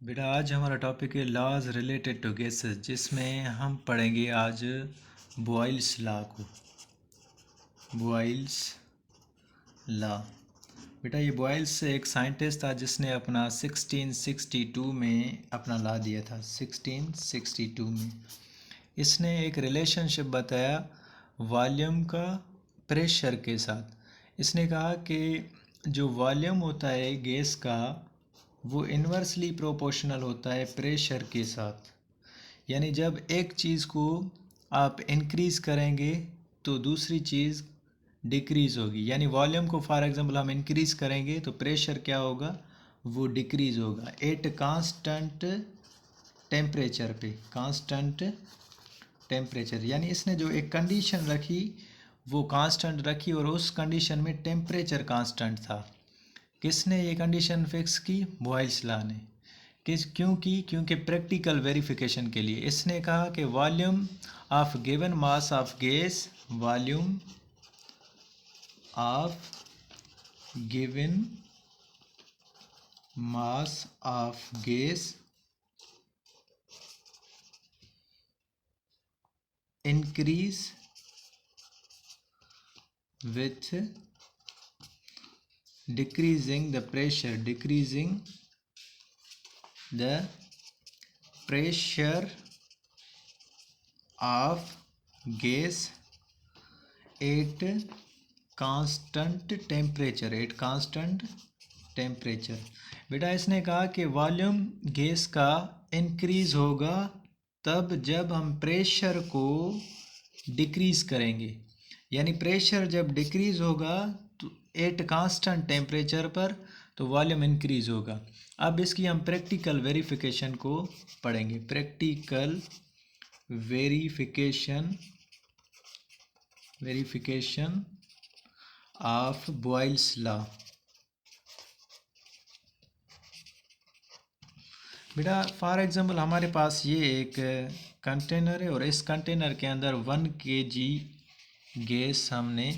बेटा आज हमारा टॉपिक है लॉज रिलेटेड टू गैसेस, जिसमें हम पढ़ेंगे आज बॉयल्स लॉ को। Boyle's law. बेटा ये बॉयल्स एक साइंटिस्ट था जिसने अपना 1662 में अपना लॉ दिया था। 1662 में इसने एक रिलेशनशिप बताया वॉल्यूम का प्रेशर के साथ। इसने कहा कि जो वॉल्यूम होता है गैस का वो इन्वर्सली प्रोपोर्शनल होता है प्रेशर के साथ। यानी जब एक चीज़ को आप इंक्रीज़ करेंगे तो दूसरी चीज़ डिक्रीज़ होगी। यानी वॉल्यूम को फॉर एग्जांपल हम इंक्रीज़ करेंगे तो प्रेशर क्या होगा, वो डिक्रीज़ होगा एट कांस्टेंट टेम्परेचर पे। कांस्टेंट टेम्परेचर यानी इसने जो एक कंडीशन रखी वो कांस्टेंट रखी और उस कंडीशन में टेम्परेचर कांस्टेंट था। किसने ये कंडीशन फिक्स की? बॉयल्स लॉ ने। क्योंकि प्रैक्टिकल वेरिफिकेशन के लिए इसने कहा कि volume of given mass of gas, volume of given mass of gas increase with decreasing the pressure of gas at constant temperature। बेटा इसने कहा कि वॉल्यूम गैस का इंक्रीज होगा तब जब हम प्रेशर को डिक्रीज करेंगे। यानी प्रेशर जब डिक्रीज होगा तो एट कांस्टेंट टेम्परेचर पर तो वॉल्यूम इंक्रीज होगा। अब इसकी हम प्रैक्टिकल वेरिफिकेशन को पढ़ेंगे। Practical verification of Boyle's law. बेटा फॉर एग्जांपल हमारे पास ये एक कंटेनर है और इस कंटेनर के अंदर 1 kg गैस हमने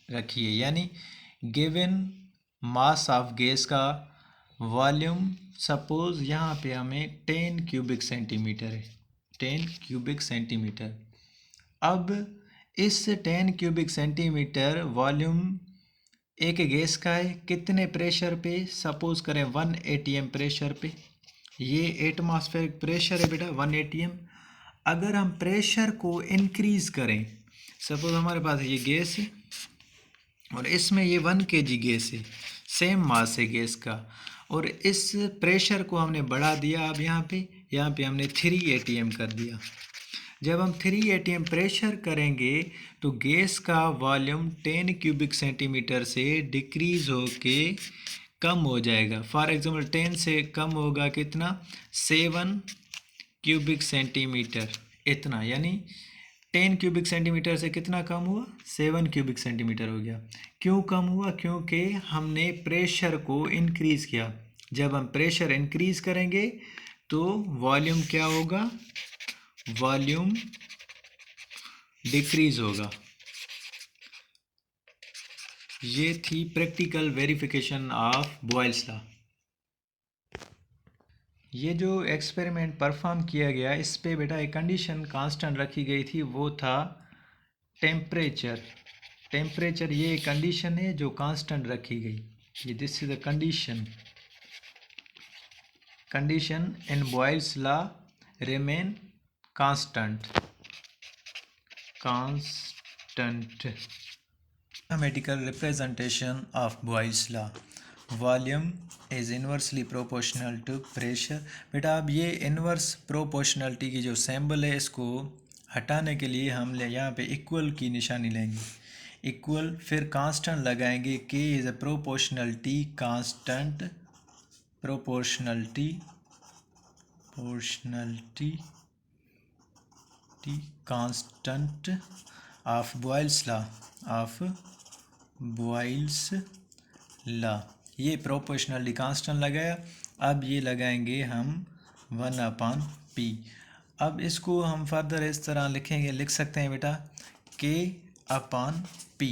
रखी है। यानी गिवन मास ऑफ गैस का वॉल्यूम सपोज यहाँ पे हमें 10 क्यूबिक सेंटीमीटर है। 10 क्यूबिक सेंटीमीटर। अब इस 10 क्यूबिक सेंटीमीटर वॉल्यूम एक गैस का है कितने प्रेशर पे? सपोज करें 1 atm प्रेशर पे। ये एटमॉस्फेरिक प्रेशर है बेटा 1 atm। अगर हम प्रेशर को इंक्रीज करें, सपोज हमारे पास ये गैस है और इसमें ये 1 kg गैस है, सेम मास है गैस का, और इस प्रेशर को हमने बढ़ा दिया। अब यहाँ पे हमने 3 atm कर दिया। जब हम 3 atm प्रेशर करेंगे तो गैस का वॉल्यूम 10 क्यूबिक सेंटीमीटर से डिक्रीज होके कम हो जाएगा। फॉर एग्जांपल 10 से कम होगा कितना? 7 क्यूबिक सेंटीमीटर, इतना। यानी 10 क्यूबिक सेंटीमीटर से कितना कम हुआ? 7 क्यूबिक सेंटीमीटर हो गया। क्यों कम हुआ? क्योंकि हमने प्रेशर को इंक्रीज़ किया। जब हम प्रेशर इंक्रीज़ करेंगे तो वॉल्यूम क्या होगा? वॉल्यूम डिक्रीज़ होगा। ये थी practical verification of Boyle's law. ये जो एक्सपेरिमेंट परफॉर्म किया गया इस पे बेटा एक कंडीशन कांस्टेंट रखी गई थी, वो था टेम्परेचर। टेम्परेचर ये कंडीशन है जो कांस्टेंट रखी गई। ये this is the condition in Boyle's law remain constant. Mathematical representation of Boyle's law. Volume is inversely proportional to pressure। बेटा अब ये इन्वर्स प्रोपोर्शनलिटी की जो सिंबल है इसको हटाने के लिए हम यहाँ पे इक्वल की निशानी लेंगे। इक्वल, फिर कांस्टेंट लगाएंगे। K is a proportionality constant, proportionality constant of Boyle's law. ये प्रोपोर्शनलिटी कांस्टेंट लगाया। अब ये लगाएंगे हम 1/p। अब इसको हम फर्दर इस तरह लिख सकते हैं बेटा K/p,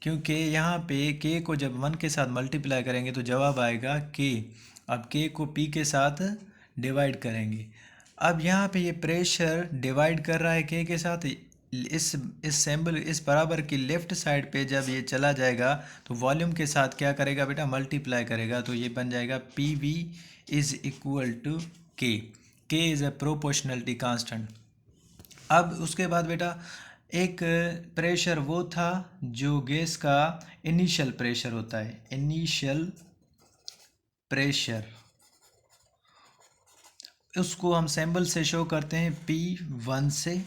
क्योंकि यहाँ पे K को जब 1 के साथ मल्टीप्लाई करेंगे तो जवाब आएगा K। अब के को पी के साथ डिवाइड करेंगे। अब यहाँ पे ये प्रेशर डिवाइड कर रहा है के साथ। इस सिंबल इस बराबर की लेफ़्ट साइड पे जब ये चला जाएगा तो वॉल्यूम के साथ क्या करेगा बेटा, मल्टीप्लाई करेगा। तो ये बन जाएगा P V is equal to K. K is a proportionality constant. अब उसके बाद बेटा एक प्रेशर वो था जो गैस का इनिशियल प्रेशर होता है, इनिशियल प्रेशर, उसको हम सिंबल से शो करते हैं P1 से।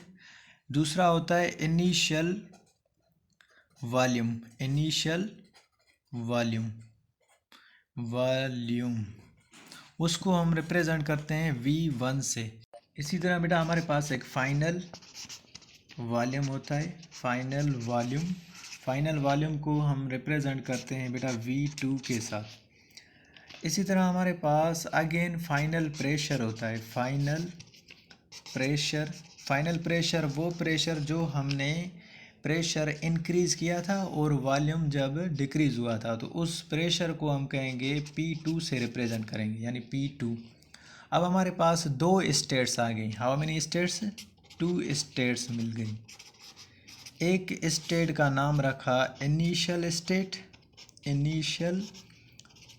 दूसरा होता है initial volume, initial volume, volume उसको हम रिप्रेजेंट करते हैं V1 से। इसी तरह बेटा हमारे पास एक फाइनल वॉल्यूम होता है, फाइनल वॉल्यूम। फाइनल वॉल्यूम को हम रिप्रेजेंट करते हैं बेटा V2 के साथ। इसी तरह हमारे पास अगेन फाइनल प्रेशर होता है, फाइनल प्रेशर। फाइनल प्रेशर वो प्रेशर जो हमने प्रेशर इंक्रीज़ किया था और वॉल्यूम जब डिक्रीज़ हुआ था, तो उस प्रेशर को हम कहेंगे P2 से रिप्रेजेंट करेंगे, यानी P2। अब हमारे पास दो स्टेट्स आ गई। How many states? 2 स्टेट्स मिल गई। एक स्टेट का नाम रखा इनिशियल स्टेट, इनिशियल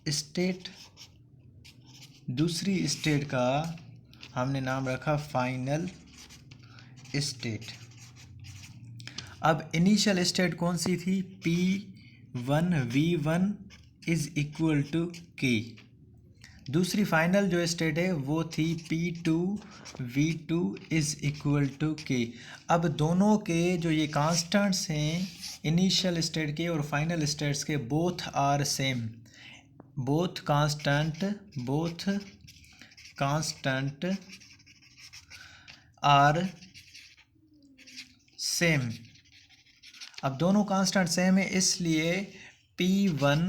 स्टेट। दूसरी स्टेट का हमने नाम रखा फाइनल स्टेट। अब इनिशियल स्टेट कौन सी थी? P1 V1 is equal to के। दूसरी फाइनल जो स्टेट है वो थी P2 V2 is equal to के। अब दोनों के जो ये कांस्टेंट्स हैं इनिशियल स्टेट के और फाइनल स्टेट्स के, both are same, both constant are same. अब दोनों कांस्टेंट सेम है, इसलिए P1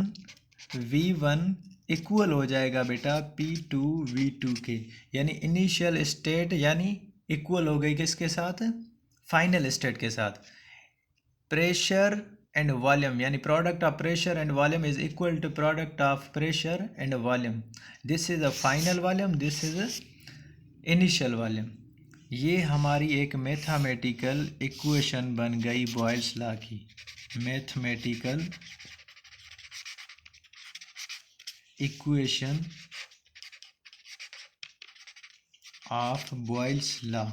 V1 इक्वल हो जाएगा बेटा P2 V2 के, यानी इनिशियल स्टेट यानी इक्वल हो गई किसके साथ? फाइनल स्टेट के साथ। प्रेशर एंड वॉल्यूम यानी product of pressure and volume is equal to product of pressure and volume. This is a final volume, this is a initial volume. ये हमारी एक मैथमेटिकल इक्वेशन बन गई बॉयल्स लॉ की, mathematical equation of Boyle's law.